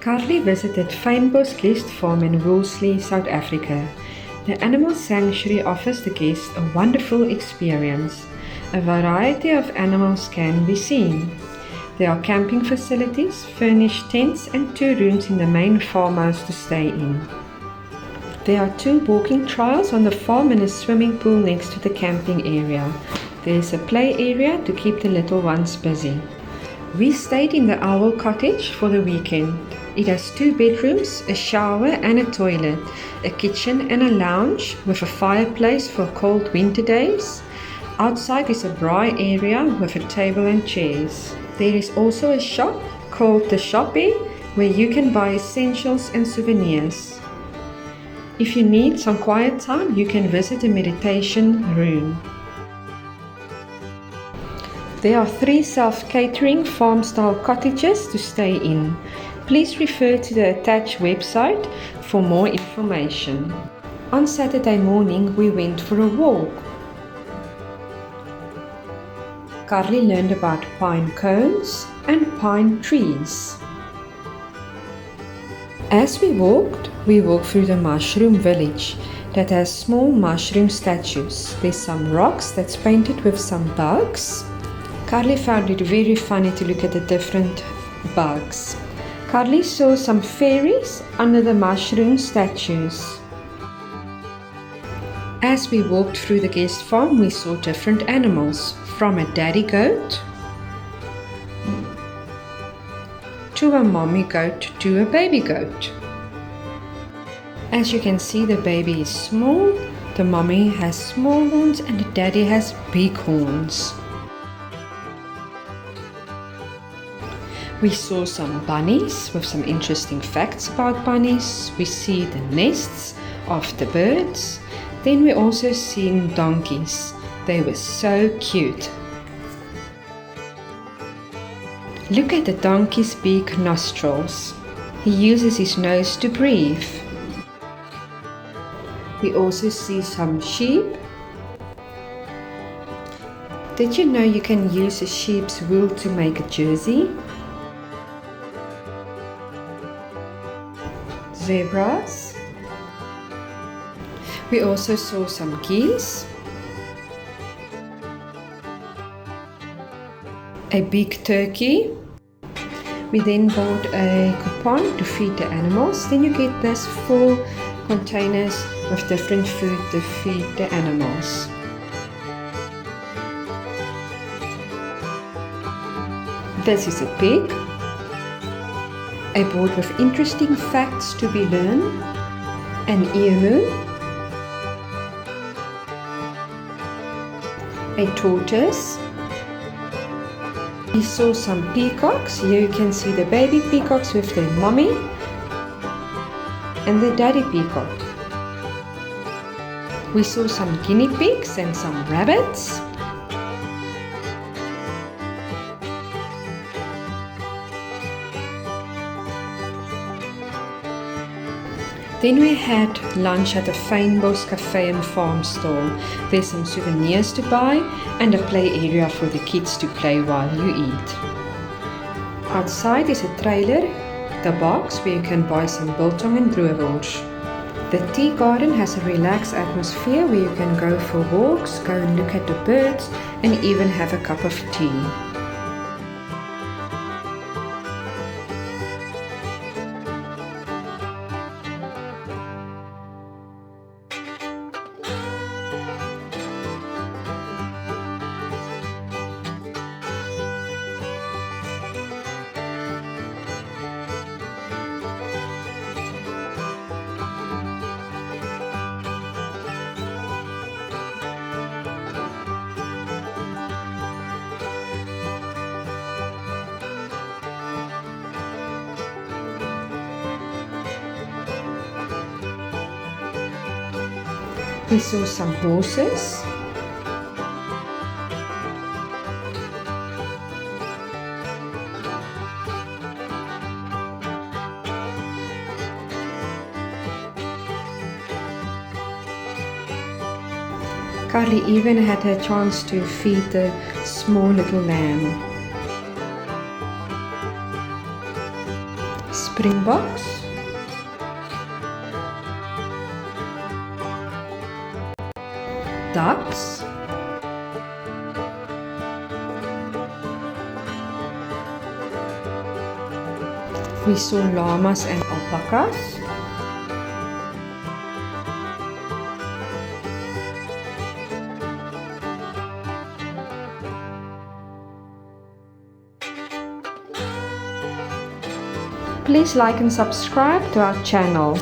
Karli visited Fynbos guest farm in Wolseley, South Africa. The animal sanctuary offers the guests a wonderful experience. A variety of animals can be seen. There are camping facilities, furnished tents and 2 rooms in the main farmhouse to stay in. There are 2 walking trails on the farm and a swimming pool next to the camping area. There is a play area to keep the little ones busy. We stayed in the Owl Cottage for the weekend. It has 2 bedrooms, a shower and a toilet, a kitchen and a lounge with a fireplace for cold winter days. Outside is a braai area with a table and chairs. There is also a shop called the Shoppy where you can buy essentials and souvenirs. If you need some quiet time, you can visit a meditation room. There are 3 self-catering farm-style cottages to stay in. Please refer to the attached website for more information. On Saturday morning, we went for a walk. Karli learned about pine cones and pine trees. As we walked through the mushroom village that has small mushroom statues. There's some rocks that's painted with some bugs. Karli found it very funny to look at the different bugs. Karli saw some fairies under the mushroom statues. As we walked through the guest farm, we saw different animals, from a daddy goat to a mommy goat to a baby goat. As you can see, the baby is small, the mommy has small horns and the daddy has big horns. We saw some bunnies with some interesting facts about bunnies. We see the nests of the birds. Then we also seen donkeys. They were so cute. Look at the donkey's big nostrils. He uses his nose to breathe. We also see some sheep. Did you know you can use a sheep's wool to make a jersey? Zebras. We also saw some geese, a big turkey. We then bought a coupon to feed the animals. Then you get this full containers with different food to feed the animals. This is a pig. A board with interesting facts to be learned, an emu, a tortoise. We saw some peacocks. Here you can see the baby peacocks with their mommy and the daddy peacock. We saw some guinea pigs and some rabbits. Then we had lunch at a Fynbos cafe and farm stall. There's some souvenirs to buy and a play area for the kids to play while you eat. Outside is a trailer, the box where you can buy some biltong and droewors. The tea garden has a relaxed atmosphere where you can go for walks, go and look at the birds and even have a cup of tea. We saw some horses. Karli even had a chance to feed the small little lamb. springboks, ducks, we saw llamas and alpacas, please like and subscribe to our channel.